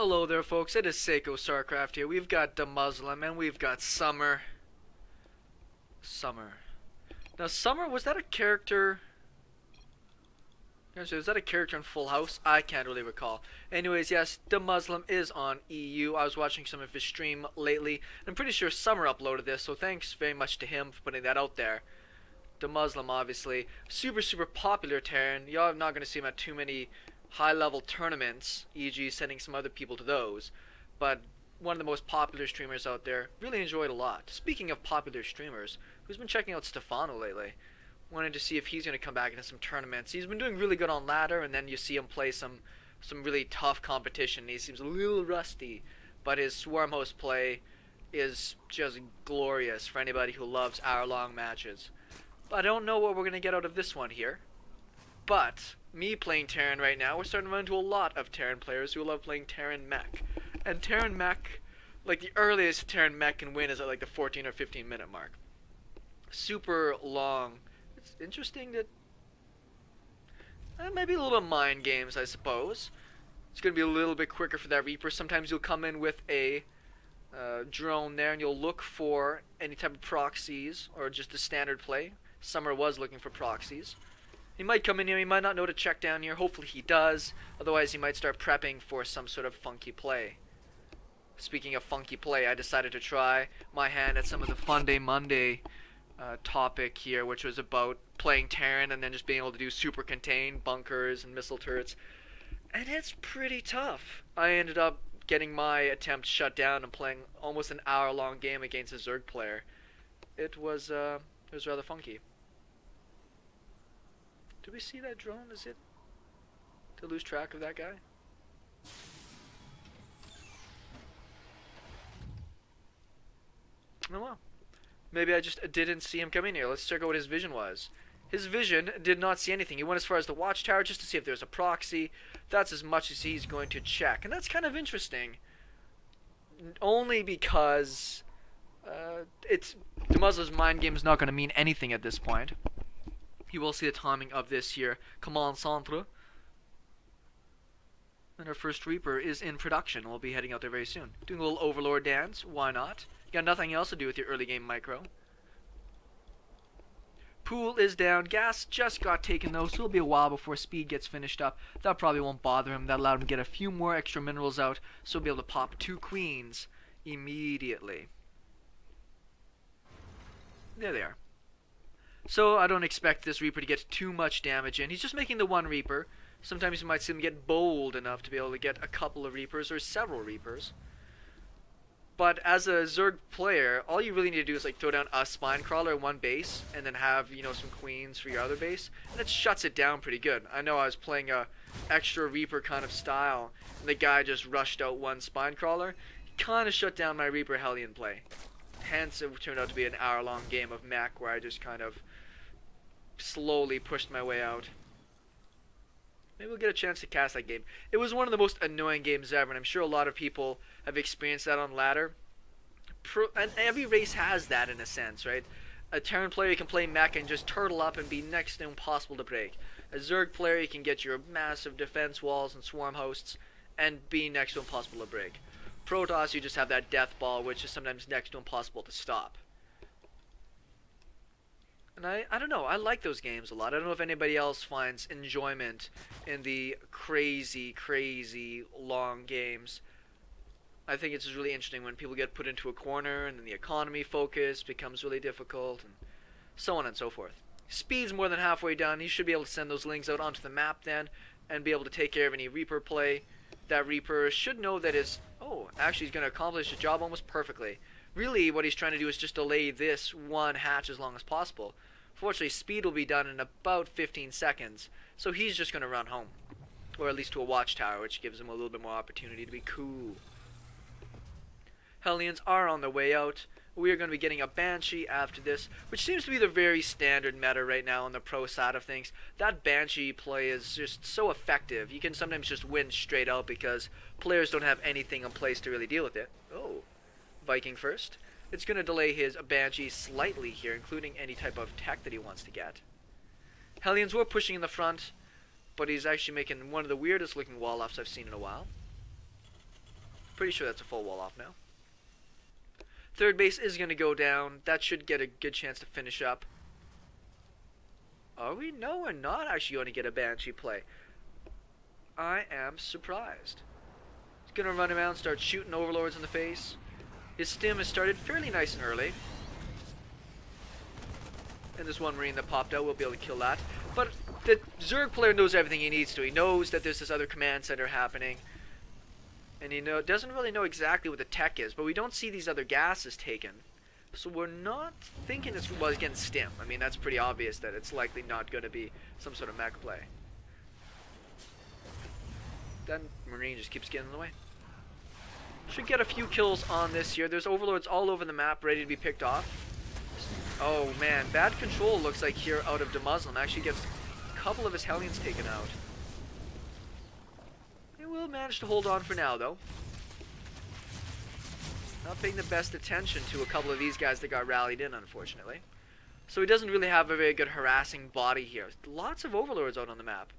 Hello there folks, it is SeKo Starcraft here. We've got Demuslim and we've got Summer. Now Summer, was that a character? Was that a character in Full House? I can't really recall. Anyways, yes, Demuslim is on EU. I was watching some of his stream lately. And I'm pretty sure Summer uploaded this, so thanks very much to him for putting that out there. Demuslim, obviously. Super popular Terran. Y'all are not going to see him at too many high-level tournaments, e.g. sending some other people to those, but one of the most popular streamers out there. Really enjoyed a lot. Speaking of popular streamers, who's been checking out Stefano lately? Wanted to see if he's going to come back into some tournaments. He's been doing really good on ladder, and then you see him play some really tough competition. He seems a little rusty, but his swarm host play is just glorious for anybody who loves hour-long matches. But I don't know what we're going to get out of this one here, but me playing Terran right now, we're starting to run into a lot of Terran players who love playing Terran mech. And Terran mech, like the earliest Terran mech can win is at like the 14 or 15 minute mark. Super long. It's interesting that maybe a little bit of mind games, I suppose. It's going to be a little bit quicker for that Reaper. Sometimes you'll come in with a drone there and you'll look for any type of proxies or just a standard play. Summer was looking for proxies. He might come in here, he might not know to check down here, hopefully he does, otherwise he might start prepping for some sort of funky play. Speaking of funky play, I decided to try my hand at some of the Fun Day Monday topic here, which was about playing Terran and then just being able to do super contain, bunkers, and missile turrets. And it's pretty tough. I ended up getting my attempt shut down and playing almost an hour-long game against a Zerg player. It was rather funky. Did we see that drone? Is it to lose track of that guy? Oh well. Maybe I just didn't see him come in here. Let's check out what his vision was. His vision did not see anything. He went as far as the watchtower just to see if there's a proxy. That's as much as he's going to check. And that's kind of interesting. Only because Demuslim's mind game is not going to mean anything at this point. You will see the timing of this here. Command Centre. And our first Reaper is in production. We'll be heading out there very soon. Doing a little Overlord dance. Why not? You got nothing else to do with your early game micro. Pool is down. Gas just got taken though, so it'll be a while before speed gets finished up. That probably won't bother him. That allowed him to get a few more extra minerals out, so he'll be able to pop 2 queens immediately. There they are. So I don't expect this Reaper to get too much damage in. He's just making the 1 Reaper. Sometimes you might see him get bold enough to be able to get a couple of Reapers or several Reapers. But as a Zerg player, all you really need to do is like throw down a spine crawler in one base and then have, you know, some queens for your other base, and it shuts it down pretty good. I know I was playing a extra Reaper kind of style and the guy just rushed out 1 spine crawler. He kind of shut down my Reaper Hellion play. Hence it turned out to be an hour-long game of mech where I just kind of slowly pushed my way out. Maybe we'll get a chance to cast that game. It was one of the most annoying games ever, and I'm sure a lot of people have experienced that on ladder. And every race has that in a sense, right? A Terran player can play mech and just turtle up and be next to impossible to break. A Zerg player, you can get your massive defense walls and swarm hosts and be next to impossible to break. Protoss, you just have that death ball, which is sometimes next to impossible to stop. And I don't know, I like those games a lot. I don't know if anybody else finds enjoyment in the crazy long games. I think it's just really interesting when people get put into a corner and then the economy focus becomes really difficult and so on and so forth. Speed's more than halfway done. You should be able to send those lings out onto the map then and be able to take care of any Reaper play. That Reaper should know that his... Oh, actually he's going to accomplish the job almost perfectly. Really, what he's trying to do is just delay this 1 hatch as long as possible. Fortunately, speed will be done in about 15 seconds, so he's just going to run home. Or at least to a watchtower, which gives him a little bit more opportunity to be cool. Hellions are on their way out. We are going to be getting a Banshee after this, which seems to be the very standard meta right now on the pro side of things. That Banshee play is just so effective. You can sometimes just win straight out because players don't have anything in place to really deal with it. Oh, Viking first. It's going to delay his Banshee slightly here, including any type of tech that he wants to get. Hellions were pushing in the front, but he's actually making one of the weirdest looking wall-offs I've seen in a while. Pretty sure that's a full wall off now. Third base is going to go down. That should get a good chance to finish up. Are we? No, we're not actually going to get a Banshee play. I am surprised. He's going to run around, start shooting overlords in the face. His stim has started fairly nice and early. And this one marine that popped out will be able to kill that. But the Zerg player knows everything he needs to. He knows that there's this other command center happening. And he doesn't really know exactly what the tech is, but we don't see these other gases taken. So we're not thinking it's against stim. I mean, that's pretty obvious that it's likely not going to be some sort of mech play. Then marine just keeps getting in the way. Should get a few kills on this here. There's overlords all over the map ready to be picked off. Oh man, bad control looks like here out of Demuslim. Actually gets a couple of his hellions taken out. He will manage to hold on for now though. Not paying the best attention to a couple of these guys that got rallied in, unfortunately. So he doesn't really have a very good harassing body here. Lots of overlords out on the map.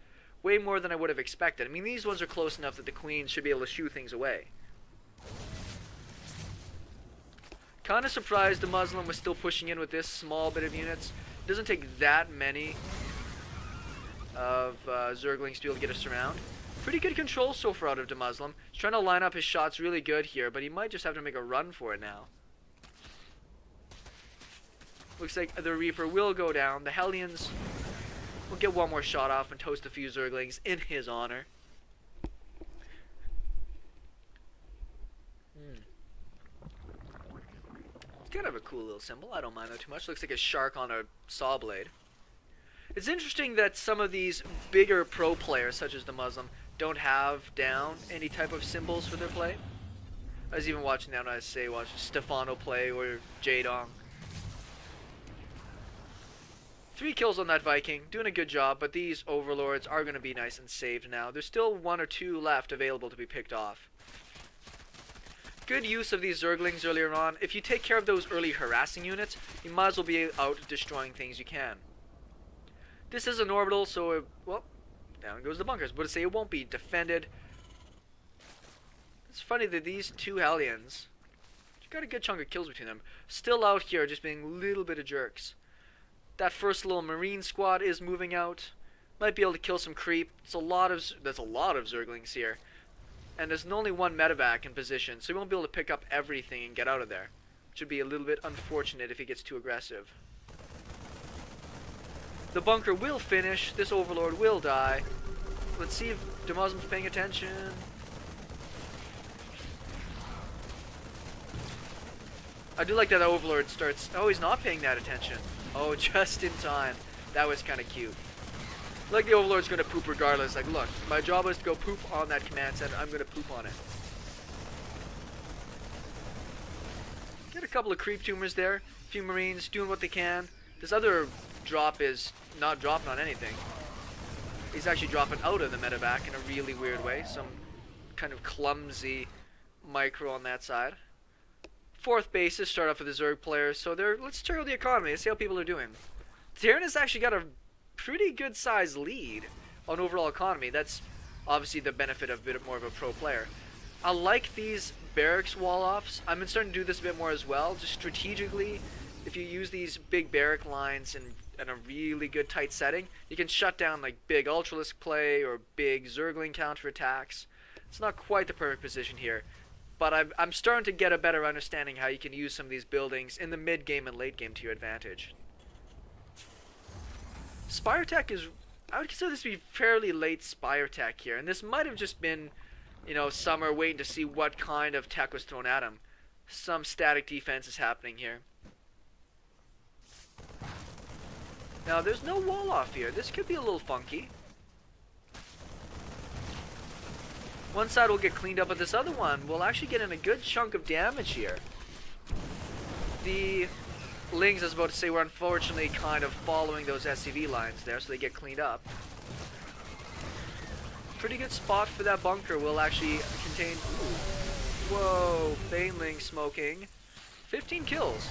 Way more than I would have expected. I mean, these ones are close enough that the queen should be able to shoo things away. Kind of surprised the Muslim was still pushing in with this small bit of units. It doesn't take that many of Zerglings to be able to get us around. Pretty good control so far out of Demuslim. He's trying to line up his shots really good here, but he might just have to make a run for it now. Looks like the Reaper will go down. The Hellions will get one more shot off and toast a few Zerglings in his honor. It's kind of a cool little symbol. I don't mind that too much. Looks like a shark on a saw blade. It's interesting that some of these bigger pro players, such as the Muslim, don't have down any type of symbols for their play. I was even watching that when I say watch Stefano play or Jadong. 3 kills on that Viking, doing a good job, but these overlords are going to be nice and saved now. There's still 1 or 2 left available to be picked off. Good use of these Zerglings earlier on. If you take care of those early harassing units, you might as well be out destroying things you can. This is an orbital, so well, down goes the bunkers. But to say it won't be defended. It's funny that these 2 Hellions, got a good chunk of kills between them, still out here just being a little bit of jerks. That first little marine squad is moving out. Might be able to kill some creep. There's a lot of Zerglings here. And there's only 1 medevac in position, so he won't be able to pick up everything and get out of there. Which would be a little bit unfortunate if he gets too aggressive. The bunker will finish. This overlord will die. Let's see if Demuslim's paying attention. I do like that overlord starts... Oh, he's not paying that attention. Oh, just in time. That was kind of cute. Like the overlord's going to poop regardless. Like, look, my job is to go poop on that command center. I'm going to poop on it. Get a couple of creep tumors there. A few marines doing what they can. This other drop is not dropping on anything. He's actually dropping out of the medevac in a really weird way. Some kind of clumsy micro on that side. 4th bases start off with the Zerg players. So let's check out the economy. Let's see how people are doing. Terran has actually got a pretty good sized lead on overall economy. That's obviously the benefit of a bit more of a pro player. I like these barracks wall-offs. I've been starting to do this a bit more as well. Just strategically, if you use these big barrack lines in a really good tight setting, you can shut down like big Ultralisk play or big Zergling counterattacks. It's not quite the perfect position here, but I'm starting to get a better understanding how you can use some of these buildings in the mid-game and late game to your advantage. Spire Tech is, I would consider this to be fairly late Spire Tech here, and this might have just been, you know, Summer waiting to see what kind of tech was thrown at him. Some static defense is happening here. Now, there's no wall off here. This could be a little funky. One side will get cleaned up, but this other one will actually get in a good chunk of damage here. The Lings, I was about to say, were unfortunately kind of following those SCV lines there, so they get cleaned up. Pretty good spot for that bunker will actually contain... Ooh, whoa, baneling smoking. 15 kills.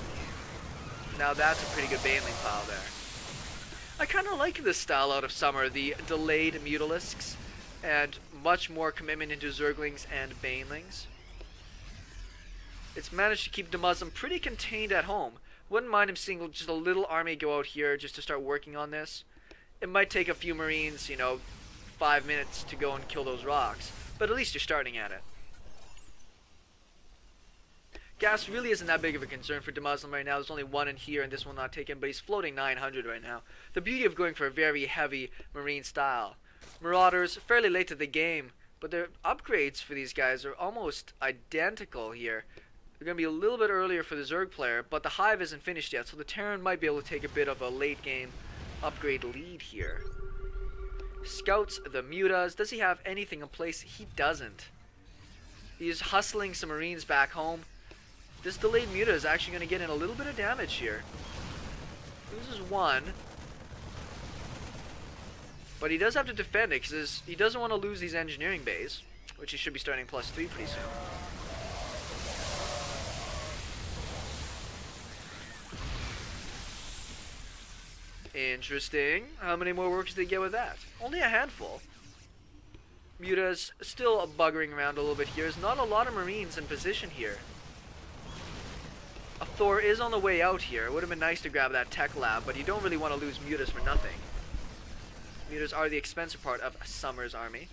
Now that's a pretty good baneling pile there. I kind of like this style out of Summer, the delayed Mutalisks, and much more commitment into Zerglings and banelings. It's managed to keep Demuslim pretty contained at home. Wouldn't mind him seeing just a little army go out here just to start working on this. It might take a few Marines, you know, 5 minutes to go and kill those rocks, but at least you're starting at it. Gas really isn't that big of a concern for Demuslim right now. There's only one in here and this will not take him, but he's floating 900 right now. The beauty of going for a very heavy Marine style. Marauders, fairly late to the game, but their upgrades for these guys are almost identical here. They're going to be a little bit earlier for the Zerg player, but the Hive isn't finished yet, so the Terran might be able to take a bit of a late game upgrade lead here. Scouts the mutas. Does he have anything in place? He doesn't. He's hustling some Marines back home. This delayed muta is actually going to get in a little bit of damage here. Loses one. But he does have to defend it because he doesn't want to lose these engineering bays, which he should be starting +3 pretty soon. Interesting. How many more workers did he get with that? Only a handful. Muta's still buggering around a little bit here. There's not a lot of Marines in position here. A Thor is on the way out here. It would have been nice to grab that tech lab, but you don't really want to lose Mutas for nothing. Mutas are the expensive part of Summer's army.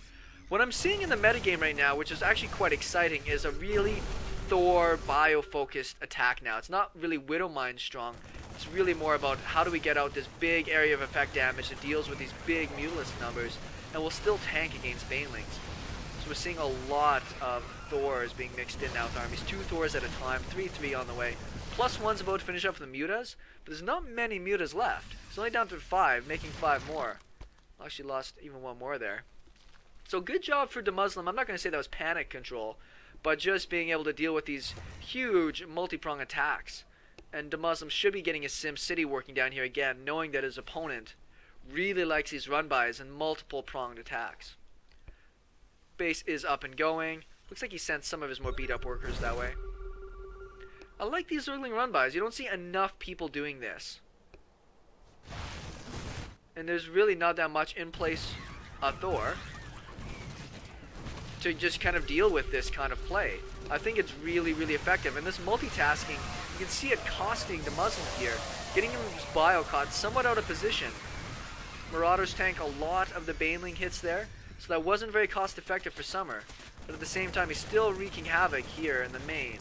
What I'm seeing in the metagame right now, which is actually quite exciting, is a really Thor bio-focused attack now. It's not really Widowmine strong. It's really more about how do we get out this big area of effect damage that deals with these big Mutalist numbers, and will still tank against banelings. So we're seeing a lot of Thors being mixed in now with armies. 2 Thors at a time, 3-3 on the way. +1's about to finish up for the mutas, but there's not many mutas left. It's only down to 5, making 5 more. Actually lost even one more there. So good job for Demuslim. I'm not going to say that was panic control, but just being able to deal with these huge multi-prong attacks. And Demuslim should be getting his Sim City working down here again, knowing that his opponent really likes these runbys and multiple pronged attacks. Base is up and going. Looks like he sent some of his more beat up workers that way. I like these Zergling runbys. You don't see enough people doing this. And there's really not that much in place Thor to just kind of deal with this kind of play. I think it's really, really effective. And this multitasking, you can see it costing the Muslim here. Getting him his bio caught somewhat out of position. Marauders tank a lot of the baneling hits there, so that wasn't very cost effective for Summer. But at the same time, he's still wreaking havoc here in the main.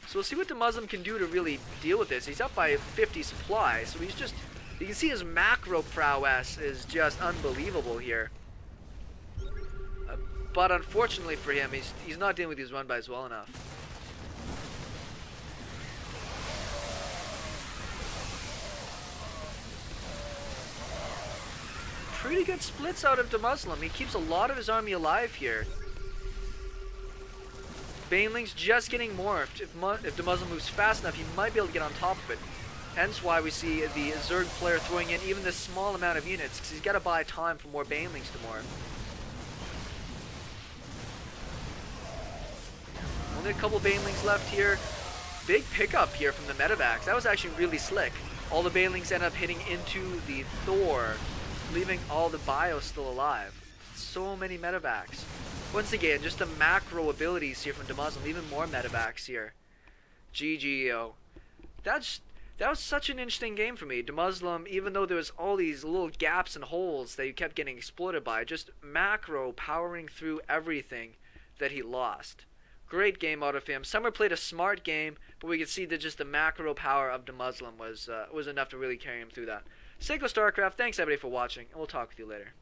So we'll see what the Muslim can do to really deal with this. He's up by 50 supply, so he's just... You can see his macro prowess is just unbelievable here. But unfortunately for him, he's not dealing with these runbys well enough. Pretty good splits out of Demuslim. He keeps a lot of his army alive here. Baneling's just getting morphed. If Demuslim moves fast enough, he might be able to get on top of it. Hence why we see the Zerg player throwing in even this small amount of units, because he's got to buy time for more Banelings to morph. Only a couple Banelings left here. Big pickup here from the medevacs. That was actually really slick. All the Banelings end up hitting into the Thor, leaving all the bios still alive. So many medevacs. Once again, just the macro abilities here from Demuslim. Even more medevacs here. GGO. That was such an interesting game for me. Demuslim, even though there was all these little gaps and holes that he kept getting exploited by, just macro powering through everything that he lost. Great game out of him. Summer played a smart game, but we could see that just the macro power of Demuslim was enough to really carry him through that. SeKo Starcraft, thanks everybody for watching, and we'll talk with you later.